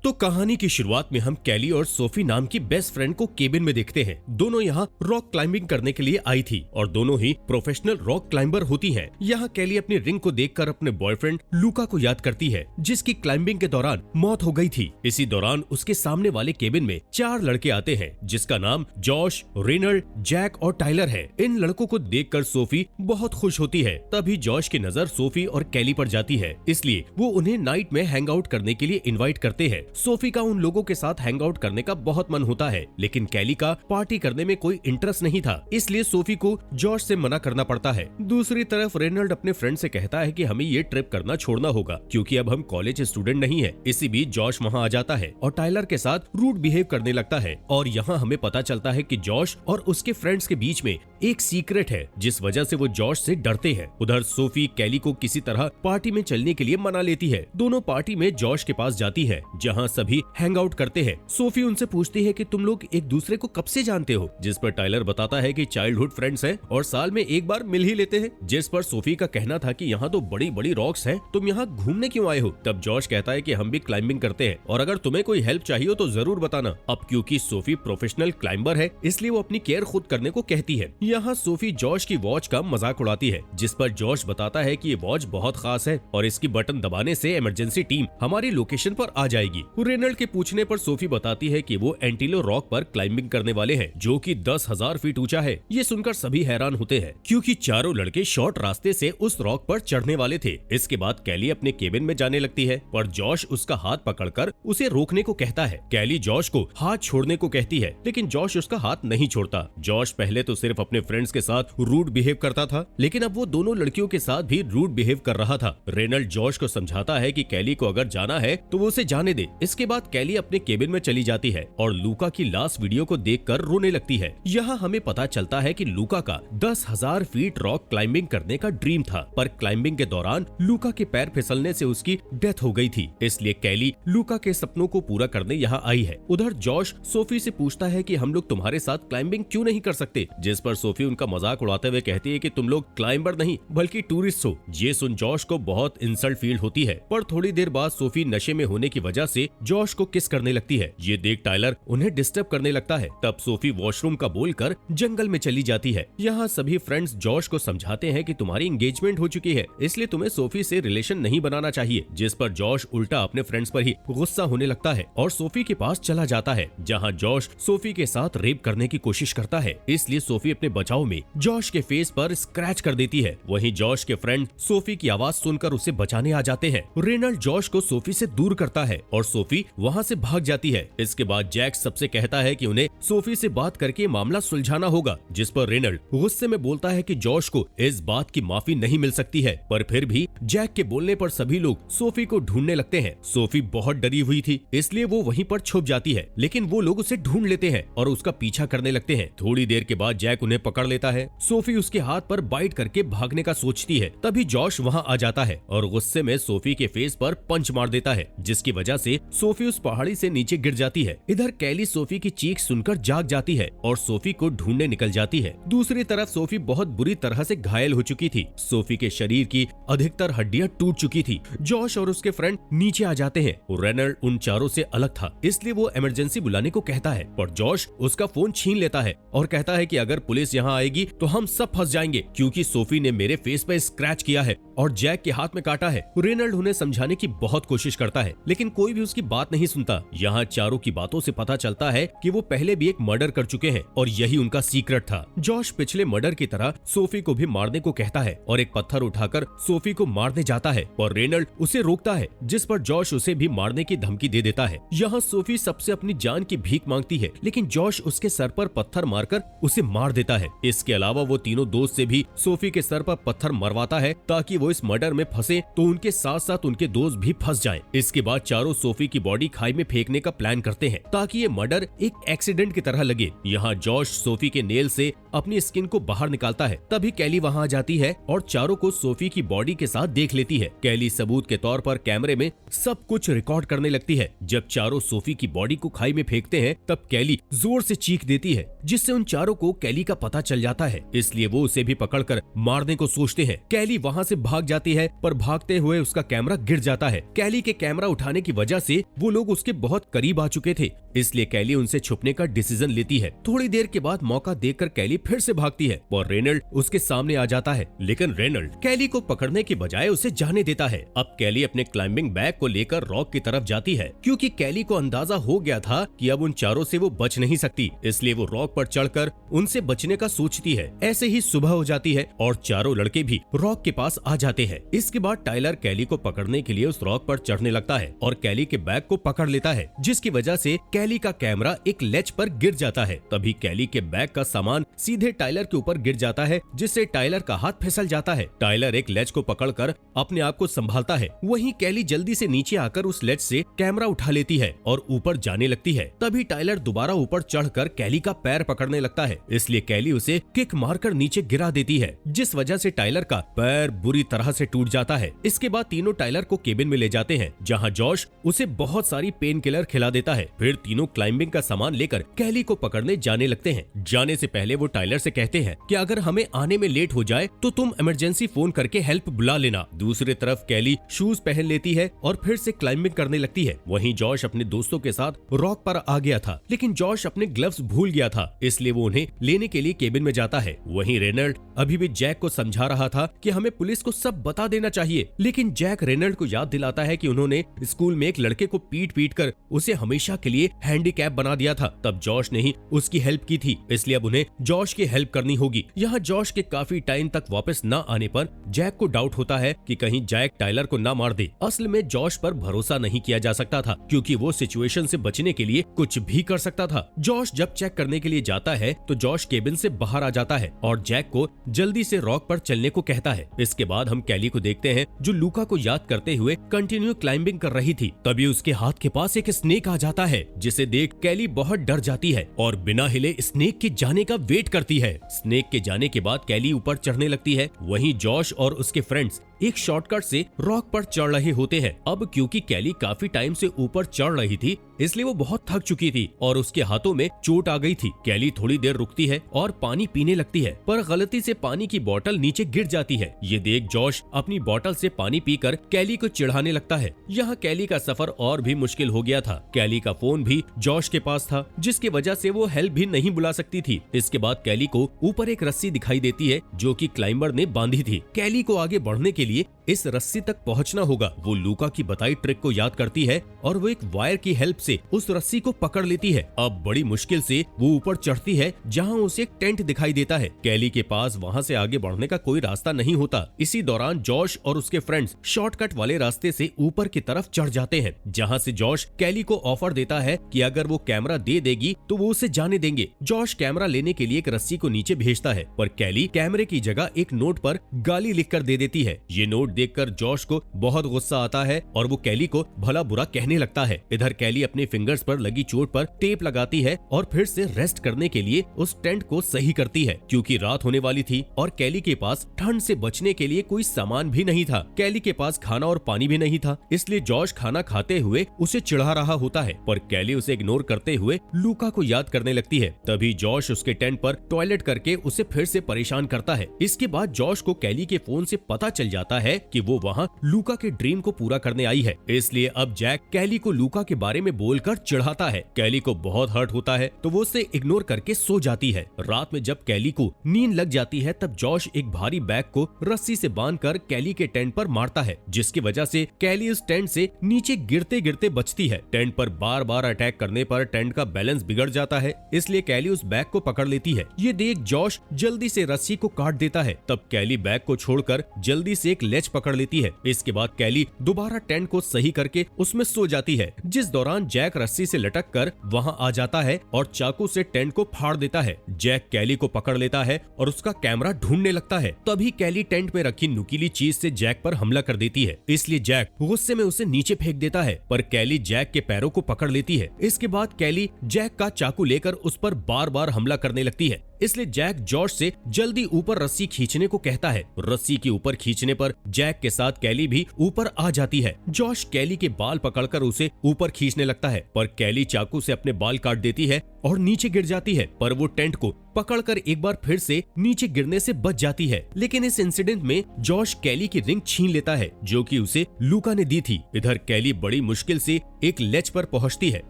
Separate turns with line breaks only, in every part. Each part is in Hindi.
तो कहानी की शुरुआत में हम कैली और सोफी नाम की बेस्ट फ्रेंड को केबिन में देखते हैं। दोनों यहाँ रॉक क्लाइंबिंग करने के लिए आई थी और दोनों ही प्रोफेशनल रॉक क्लाइंबर होती हैं। यहाँ कैली अपनी रिंग को देखकर अपने बॉयफ्रेंड लूका को याद करती है, जिसकी क्लाइंबिंग के दौरान मौत हो गई थी। इसी दौरान उसके सामने वाले केबिन में 4 लड़के आते हैं, जिसका नाम जॉश, रेनल्ड, जैक और टाइलर है। इन लड़कों को देखकर सोफी बहुत खुश होती है। तभी जॉश की नजर सोफी और कैली पर जाती है, इसलिए वो उन्हें नाइट में हैंग आउट करने के लिए इन्वाइट करते हैं। सोफी का उन लोगों के साथ हैंग आउट करने का बहुत मन होता है, लेकिन कैली का पार्टी करने में कोई इंटरेस्ट नहीं था, इसलिए सोफी को जॉश से मना करना पड़ता है। दूसरी तरफ रेनल्ड अपने फ्रेंड से कहता है कि हमें ये ट्रिप करना छोड़ना होगा, क्योंकि अब हम कॉलेज स्टूडेंट नहीं है। इसी बीच जॉश वहाँ आ जाता है और टाइलर के साथ रूड बिहेव करने लगता है। और यहाँ हमें पता चलता है कि जॉश और उसके फ्रेंड्स के बीच में एक सीक्रेट है, जिस वजह से वो जॉश से डरते हैं। उधर सोफी कैली को किसी तरह पार्टी में चलने के लिए मना लेती है। दोनों पार्टी में जॉश के पास जाती है, जहाँ सभी हैंग आउट करते हैं। सोफी उनसे पूछती है कि तुम लोग एक दूसरे को कब से जानते हो, जिस पर टाइलर बताता है कि चाइल्डहुड फ्रेंड्स हैं और साल में एक बार मिल ही लेते हैं। जिस पर सोफी का कहना था कि यहाँ तो बड़ी बड़ी रॉक्स हैं, तुम यहाँ घूमने क्यों आए हो। तब जॉश कहता है कि हम भी क्लाइंबिंग करते हैं और अगर तुम्हें कोई हेल्प चाहिए हो तो जरूर बताना। अब क्योंकि सोफी प्रोफेशनल क्लाइंबर है, इसलिए वो अपनी केयर खुद करने को कहती है। यहाँ सोफी जॉश की वॉच का मजाक उड़ाती है, जिस पर जॉश बताता है कि ये वॉच बहुत खास है और इसकी बटन दबाने से इमरजेंसी टीम हमारी लोकेशन पर आ जाएगी। रेनल्ड के पूछने पर सोफी बताती है कि वो एंटीलो रॉक पर क्लाइंबिंग करने वाले हैं, जो कि 10,000 फीट ऊंचा है। ये सुनकर सभी हैरान होते हैं, क्योंकि चारों लड़के शॉर्ट रास्ते से उस रॉक पर चढ़ने वाले थे। इसके बाद कैली अपने केबिन में जाने लगती है, पर जॉश उसका हाथ पकड़कर उसे रोकने को कहता है। कैली जॉश को हाथ छोड़ने को कहती है, लेकिन जॉश उसका हाथ नहीं छोड़ता। जॉश पहले तो सिर्फ अपने फ्रेंड्स के साथ रूड बिहेव करता था, लेकिन अब वो दोनों लड़कियों के साथ भी रूड बिहेव कर रहा था। रेनल्ड जॉश को समझाता है कि कैली को अगर जाना है तो वो उसे जाने दे। इसके बाद कैली अपने केबिन में चली जाती है और लूका की लास्ट वीडियो को देखकर रोने लगती है। यहाँ हमें पता चलता है कि लूका का 10,000 फीट रॉक क्लाइंबिंग करने का ड्रीम था, पर क्लाइंबिंग के दौरान लूका के पैर फिसलने से उसकी डेथ हो गई थी। इसलिए कैली लूका के सपनों को पूरा करने यहाँ आई है। उधर जॉश सोफी से पूछता है कि हम लोग तुम्हारे साथ क्लाइंबिंग क्यों नहीं कर सकते, जिस पर सोफी उनका मजाक उड़ाते हुए कहती है कि तुम लोग क्लाइंबर नहीं बल्कि टूरिस्ट हो। ये सुन जॉश को बहुत इंसल्ट फील होती है, पर थोड़ी देर बाद सोफी नशे में होने की वजह से जॉश को किस करने लगती है। ये देख टाइलर उन्हें डिस्टर्ब करने लगता है। तब सोफी वॉशरूम का बोलकर जंगल में चली जाती है। यहाँ सभी फ्रेंड्स जॉश को समझाते हैं कि तुम्हारी एंगेजमेंट हो चुकी है, इसलिए तुम्हें सोफी से रिलेशन नहीं बनाना चाहिए। जिस पर जॉश उल्टा अपने फ्रेंड्स पर ही गुस्सा होने लगता है और सोफी के पास चला जाता है, जहाँ जॉश सोफी के साथ रेप करने की कोशिश करता है। इसलिए सोफी अपने बचाव में जॉश के फेस पर स्क्रैच कर देती है। वहीं जॉश के फ्रेंड सोफी की आवाज सुनकर उसे बचाने आ जाते हैं। रेनल्ड जॉश को सोफी से दूर करता है और सोफी वहाँ से भाग जाती है। इसके बाद जैक सबसे कहता है कि उन्हें सोफी से बात करके मामला सुलझाना होगा, जिस पर रेनल्ड गुस्से में बोलता है कि जॉश को इस बात की माफी नहीं मिल सकती है। पर फिर भी जैक के बोलने पर सभी लोग सोफी को ढूंढने लगते हैं। सोफी बहुत डरी हुई थी, इसलिए वो वहीं पर छुप जाती है, लेकिन वो लोग उसे ढूंढ लेते हैं और उसका पीछा करने लगते हैं। थोड़ी देर के बाद जैक उन्हें पकड़ लेता है। सोफी उसके हाथ पर बाइट करके भागने का सोचती है, तभी जॉश वहाँ आ जाता है और गुस्से में सोफी के फेस पर पंच मार देता है, जिसकी वजह से सोफी उस पहाड़ी से नीचे गिर जाती है। इधर कैली सोफी की चीख सुनकर जाग जाती है और सोफी को ढूंढने निकल जाती है। दूसरी तरफ सोफी बहुत बुरी तरह से घायल हो चुकी थी। सोफी के शरीर की अधिकतर हड्डियां टूट चुकी थी। जॉश और उसके फ्रेंड नीचे आ जाते हैं। रेनल्ड उन चारों से अलग था, इसलिए वो इमरजेंसी बुलाने को कहता है, पर जॉश उसका फोन छीन लेता है और कहता है कि अगर पुलिस यहाँ आएगी तो हम सब फंस जाएंगे, क्योंकि सोफी ने मेरे फेस पे स्क्रैच किया है और जैक के हाथ में काटा है। रेनल्ड उन्हें समझाने की बहुत कोशिश करता है, लेकिन कोई भी उसकी बात नहीं सुनता। यहाँ चारों की बातों से पता चलता है कि वो पहले भी एक मर्डर कर चुके हैं और यही उनका सीक्रेट था। जॉश पिछले मर्डर की तरह सोफी को भी मारने को कहता है और एक पत्थर उठाकर सोफी को मारने जाता है, और रेनल्ड उसे रोकता है, जिस पर जॉश उसे भी मारने की धमकी दे देता है। यहाँ सोफी सबसे अपनी जान की भीख मांगती है, लेकिन जॉश उसके सर पर पत्थर मारकर उसे मार देता है। इसके अलावा वो तीनों दोस्त से भी सोफी के सर पर पत्थर मरवाता है, ताकि वो इस मर्डर में फंसे तो उनके साथ साथ उनके दोस्त भी फंस जाएं। इसके बाद चारों सोफी की बॉडी खाई में फेंकने का प्लान करते हैं, ताकि ये मर्डर एक एक्सीडेंट की तरह लगे। यहाँ जॉश सोफी के नेल से अपनी स्किन को बाहर निकालता है। तभी कैली वहाँ आ जाती है और चारों को सोफी की बॉडी के साथ देख लेती है। कैली सबूत के तौर पर कैमरे में सब कुछ रिकॉर्ड करने लगती है। जब चारों सोफी की बॉडी को खाई में फेंकते हैं, तब कैली जोर से चीख देती है, जिससे उन चारों को कैली का पता चल जाता है, इसलिए वो उसे भी पकड़कर मारने को सोचते हैं। कैली वहाँ से भाग जाती है, पर भागते हुए उसका कैमरा गिर जाता है। कैली के कैमरा उठाने की वजह से वो लोग उसके बहुत करीब आ चुके थे, इसलिए कैली उनसे छुपने का डिसीजन लेती है। थोड़ी देर के बाद मौका देखकर कैली फिर से भागती है और रेनल्ड उसके सामने आ जाता है, लेकिन रेनल्ड कैली को पकड़ने की बजाय उसे जाने देता है। अब कैली अपने क्लाइंबिंग बैग को लेकर रॉक की तरफ जाती है, क्योंकि कैली को अंदाजा हो गया था कि अब उन चारों से वो बच नहीं सकती, इसलिए वो रॉक पर चढ़कर उनसे बचने का सोचती है। ऐसे ही सुबह हो जाती है और चारों लड़के भी रॉक के पास आ जाते हैं। इसके बाद टाइलर कैली को पकड़ने के लिए उस रॉक पर चढ़ने लगता है और कैली के बैग को पकड़ लेता है, जिसकी वजह से कैली का कैमरा एक लेच पर गिर जाता है। तभी कैली के बैग का सामान सीधे टाइलर के ऊपर गिर जाता है, जिससे टाइलर का हाथ फिसल जाता है। टाइलर एक लेच को पकड़कर अपने आप को संभालता है। वहीं कैली जल्दी से नीचे आकर उस लेच से कैमरा उठा लेती है और ऊपर जाने लगती है। तभी टाइलर दोबारा ऊपर चढ़कर कैली का पैर पकड़ने लगता है, इसलिए कैली उसे किक मारकर नीचे गिरा देती है, जिस वजह से टाइलर का पैर बुरी तरह से टूट जाता है। इसके बाद तीनों टाइलर को केबिन में ले जाते हैं, जहां जॉश उसे बहुत सारी पेन किलर खिला देता है। फिर तीनों क्लाइंबिंग का सामान लेकर कैली को पकड़ने जाने लगते हैं। जाने से पहले वो टाइलर से कहते हैं कि अगर हमें आने में लेट हो जाए तो तुम इमरजेंसी फोन करके हेल्प बुला लेना। दूसरी तरफ कैली शूज पहन लेती है और फिर से क्लाइंबिंग करने लगती है। वहीं जॉश अपने दोस्तों के साथ रॉक पर आ गया था, लेकिन जॉश अपने ग्लव्स भूल गया था, इसलिए वो उन्हें लेने के लिए केबिन में जाता है। वहीं रेनल्ड अभी भी जैक को समझा रहा था कि हमें पुलिस को सब बता देना चाहिए, लेकिन जैक रेनल्ड को याद दिलाता है कि उन्होंने स्कूल में एक लड़के को पीट कर उसे हमेशा के लिए हैंडीकैप बना दिया था। तब जॉश ने ही उसकी हेल्प की थी, इसलिए अब उन्हें जॉश की हेल्प करनी होगी। यहाँ जॉश के काफी टाइम तक वापस न आने पर जैक को डाउट होता है कि कहीं जैक टाइलर को ना मार दे। असल में जॉश पर भरोसा नहीं किया जा सकता था, क्योंकि वो सिचुएशन से बचने के लिए कुछ भी कर सकता था। जॉश जब चेक करने के लिए जाता है तो जॉश केबिन से बाहर आ जाता है और जैक को जल्दी से रॉक पर चलने को कहता है। इसके बाद हम कैली को देखते हैं, जो लूका को याद करते हुए कंटिन्यू क्लाइंबिंग कर रही थी। तभी उसके हाथ के पास एक स्नेक आ जाता है, जिसे देख कैली बहुत डर जाती है और बिना हिले स्नेक के जाने का वेट करती है। स्नेक के जाने के बाद कैली ऊपर चढ़ने लगती है। वहीं जॉश और उसके फ्रेंड्स एक शॉर्टकट से रॉक पर चढ़ रहे होते हैं। अब क्योंकि कैली काफी टाइम से ऊपर चढ़ रही थी, इसलिए वो बहुत थक चुकी थी और उसके हाथों में चोट आ गई थी। कैली थोड़ी देर रुकती है और पानी पीने लगती है, पर गलती से पानी की बोतल नीचे गिर जाती है। ये देख जॉश अपनी बोतल से पानी पीकर कैली को चिढ़ाने लगता है। यहाँ कैली का सफर और भी मुश्किल हो गया था। कैली का फोन भी जॉश के पास था, जिसकी वजह से वो हेल्प भी नहीं बुला सकती थी। इसके बाद कैली को ऊपर एक रस्सी दिखाई देती है, जो कि क्लाइंबर ने बांधी थी। कैली को आगे बढ़ने के लिए इस रस्सी तक पहुंचना होगा। वो लूका की बताई ट्रिक को याद करती है और वो एक वायर की हेल्प से उस रस्सी को पकड़ लेती है। अब बड़ी मुश्किल से वो ऊपर चढ़ती है, जहां उसे एक टेंट दिखाई देता है। कैली के पास वहां से आगे बढ़ने का कोई रास्ता नहीं होता। इसी दौरान जॉश और उसके फ्रेंड्स शॉर्टकट वाले रास्ते से ऊपर की तरफ चढ़ जाते हैं, जहां से जॉश कैली को ऑफर देता है कि अगर वो कैमरा दे देगी तो वो उसे जाने देंगे। जॉश कैमरा लेने के लिए एक रस्सी को नीचे भेजता है, पर कैली कैमरे की जगह एक नोट पर गाली लिखकर दे देती है। ये नोट देखकर जॉश को बहुत गुस्सा आता है और वो कैली को भला बुरा कहने लगता है। इधर कैली अपने फिंगर्स पर लगी चोट पर टेप लगाती है और फिर से रेस्ट करने के लिए उस टेंट को सही करती है, क्योंकि रात होने वाली थी और कैली के पास ठंड से बचने के लिए कोई सामान भी नहीं था। कैली के पास खाना और पानी भी नहीं था, इसलिए जॉश खाना खाते हुए उसे चिढ़ा रहा होता है, पर कैली उसे इग्नोर करते हुए लूका को याद करने लगती है। तभी जॉश उसके टेंट पर टॉयलेट करके उसे फिर से परेशान करता है। इसके बाद जॉश को कैली के फोन से पता चल जाता है कि वो वहाँ लूका के ड्रीम को पूरा करने आई है, इसलिए अब जैक कैली को लूका के बारे में बोलकर चिढ़ाता है। कैली को बहुत हर्ट होता है तो वो उसे इग्नोर करके सो जाती है। रात में जब कैली को नींद लग जाती है, तब जॉश एक भारी बैग को रस्सी से बांधकर कैली के टेंट पर मारता है, जिसकी वजह से कैली उस टेंट से नीचे गिरते गिरते बचती है। टेंट पर बार बार अटैक करने पर टेंट का बैलेंस बिगड़ जाता है, इसलिए कैली उस बैग को पकड़ लेती है। ये देख जॉश जल्दी से रस्सी को काट देता है। तब कैली बैग को छोड़कर जल्दी से एक लेच पकड़ लेती है। इसके बाद कैली दोबारा टेंट को सही करके उसमें सो जाती है, जिस दौरान जैक रस्सी से लटक कर वहाँ आ जाता है और चाकू से टेंट को फाड़ देता है। जैक कैली को पकड़ लेता है और उसका कैमरा ढूंढने लगता है। तभी कैली टेंट में रखी नुकीली चीज से जैक पर हमला कर देती है, इसलिए जैक गुस्से में उसे नीचे फेंक देता है, पर कैली जैक के पैरों को पकड़ लेती है। इसके बाद कैली जैक का चाकू लेकर उस पर बार बार हमला करने लगती है, इसलिए जैक जॉश से जल्दी ऊपर रस्सी खींचने को कहता है। रस्सी के ऊपर खींचने पर जैक के साथ कैली भी ऊपर आ जाती है। जॉश कैली के बाल पकड़कर उसे ऊपर खींचने लगता है, पर कैली चाकू से अपने बाल काट देती है, और नीचे गिर जाती है, पर वो टेंट को पकड़कर एक बार फिर से नीचे गिरने से बच जाती है। लेकिन इस इंसिडेंट में जॉश कैली की रिंग छीन लेता है जो कि उसे लूका ने दी थी। इधर कैली बड़ी मुश्किल से एक लेच पर पहुंचती है,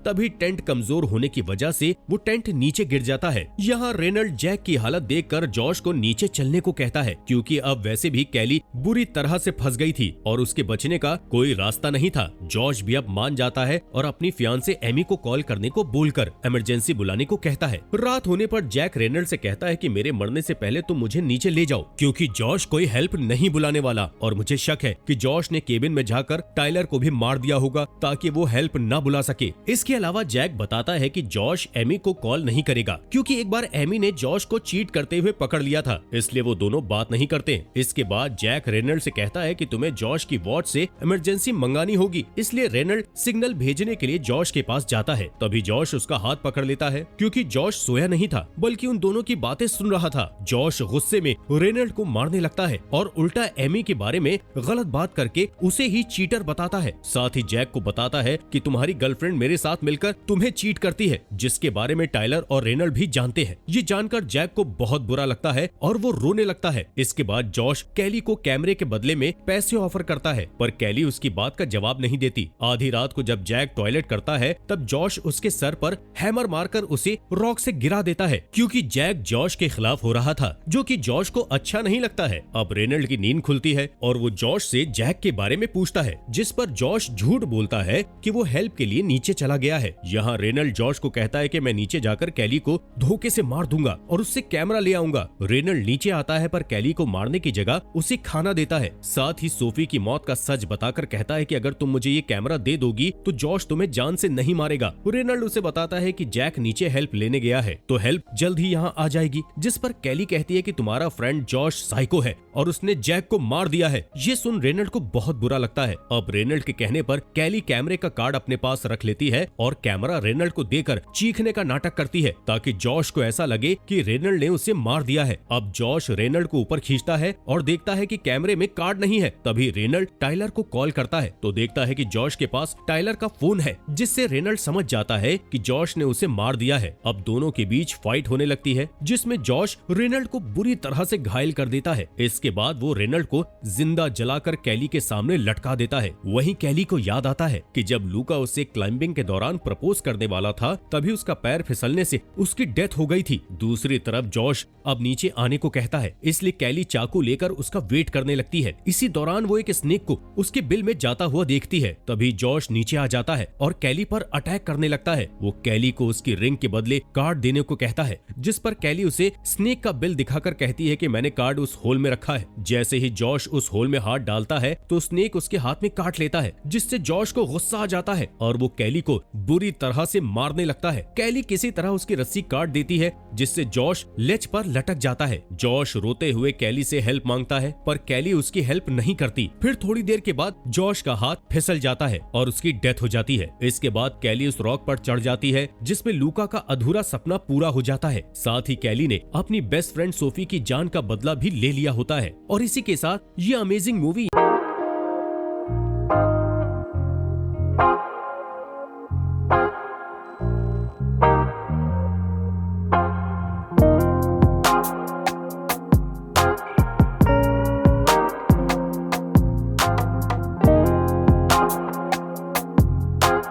तभी टेंट कमजोर होने की वजह से वो टेंट नीचे गिर जाता है। यहाँ रेनल्ड जैक की हालत देखकर जॉश को नीचे चलने को कहता है, क्योंकि अब वैसे भी कैली बुरी तरह से फंस गई थी और उसके बचने का कोई रास्ता नहीं था। जॉश भी अब मान जाता है और अपनी फियांसे एमी को कॉल करने को बोलकर इमरजेंसी बुलाने को कहता है। रात होने पर जैक रेनल्ड से कहता है कि मेरे मरने से पहले तुम मुझे नीचे ले जाओ, क्योंकि जॉश कोई हेल्प नहीं बुलाने वाला और मुझे शक है कि जॉश ने केबिन में जाकर टाइलर को भी मार दिया होगा ताकि वो हेल्प न बुला सके। इसके अलावा जैक बताता है कि जॉश एमी को कॉल नहीं करेगा, क्योंकि एक बार एमी ने जॉश को चीट करते हुए पकड़ लिया था, इसलिए वो दोनों बात नहीं करते। इसके बाद जैक रेनल्ड से कहता है कि तुम्हें जॉश की वॉच से इमरजेंसी मंगानी होगी, इसलिए रेनल्ड सिग्नल भेजने के लिए जॉश के पास जाता है। तभी जॉश उसका हाथ पकड़ लेता है, क्योंकि जॉश सोया नहीं था बल्कि उन दोनों की बातें सुन रहा था। जॉश गुस्से में रेनल्ड को मारने लगता है और उल्टा एमी के बारे में गलत बात करके उसे ही चीटर बताता है। साथ ही जैक को बताता है कि तुम्हारी गर्लफ्रेंड मेरे साथ मिलकर तुम्हें चीट करती है, जिसके बारे में टाइलर और रेनल्ड भी जानते हैं। ये जानकर जैक को बहुत बुरा लगता है और वो रोने लगता है। इसके बाद जॉश कैली को कैमरे के बदले में पैसे ऑफर करता है, पर कैली उसकी बात का जवाब नहीं देती। आधी रात को जब जैक टॉयलेट करता है तब जॉश उसके सर पर हैमर मारकर उसे रॉक से गिरा देता है, क्योंकि जैक जॉश के खिलाफ हो रहा था, जो कि जॉश को अच्छा नहीं लगता है। अब रेनल्ड की नींद खुलती है और वो जॉश से जैक के बारे में पूछता है, जिस पर जॉश झूठ बोलता है कि वो हेल्प के लिए नीचे चला गया है। यहाँ रेनल्ड जॉश को कहता है कि मैं नीचे जाकर कैली को धोखे से मार दूंगा और उससे कैमरा ले आऊंगा। रेनल्ड नीचे आता है पर कैली को मारने की जगह उसे खाना देता है। साथ ही सोफी की मौत का सच बताकर कहता है कि अगर तुम मुझे ये कैमरा दे दोगी तो जॉश तुम्हें जान से नहीं मारेगा। रेनल्ड उसे बताता है कि जैक नीचे हेल्प लेने गया है तो हेल्प जल्द ही यहाँ आ जाएगी, जिस पर कैली कहती है कि तुम्हारा फ्रेंड जॉश साइको है और उसने जैक को मार दिया है। ये सुन रेनल्ड को बहुत बुरा लगता है। अब रेनल्ड के कहने पर कैली कैमरे का कार्ड अपने पास रख लेती है और कैमरा रेनल्ड को देकर चीखने का नाटक करती है ताकि जॉश को ऐसा लगे कि रेनल्ड ने उसे मार दिया है। अब जॉश रेनल्ड को ऊपर खींचता है और देखता है कि कैमरे में कार्ड नहीं है। तभी रेनल्ड टाइलर को कॉल करता है तो देखता है कि जॉश के पास टाइलर का फोन है, जिससे रेनल्ड समझ जाता है कि जॉश ने उसे मार दिया है। अब दोनों के बीच फाइट होने लगती है, जिसमें जॉश रेनल्ड को बुरी तरह से घायल कर देता है। इसके बाद वो रेनल्ड को जिंदा जलाकर कैली के सामने लटका देता है। वहीं कैली को याद आता है कि जब लूका उसे क्लाइंबिंग के दौरान प्रपोज करने वाला था तभी उसका पैर फिसलने से उसकी डेथ हो गई थी। दूसरी तरफ जॉश अब नीचे आने को कहता है, इसलिए कैली चाकू लेकर उसका वेट करने लगती है। इसी दौरान वो एक स्नेक को उसके बिल में जाता हुआ देखती है। तभी जॉश नीचे आ जाता है और कैली पर अटैक करने लगता है। वो कैली को उसकी रिंग के बदले कार्ड देने को कहता है, जिस पर कैली उसे स्नेक का बिल दिखाकर कहती है कि मैंने कार्ड उस होल में रखा है। जैसे ही जॉश उस होल में हाथ डालता है तो स्नेक उसके हाथ में काट लेता है, जिससे जॉश को गुस्सा आ जाता है और वो कैली को बुरी तरह से मारने लगता है। कैली किसी तरह उसकी रस्सी काट देती है, जिससे जॉश लेच पर लटक जाता है। जॉश रोते हुए कैली से हेल्प मांगता है, पर कैली उसकी हेल्प नहीं करती। फिर थोड़ी देर के बाद जॉश का हाथ फिसल जाता है और उसकी डेथ हो जाती है। इसके बाद कैली उस रॉक पर चढ़ जाती है, जिसमें लूका का अधूरा सपना पूरा हो जाता है। साथ ही कैली ने अपनी बेस्ट फ्रेंड सोफी की जान का बदला भी ले लिया होता है। और इसी के साथ ये अमेजिंग मूवी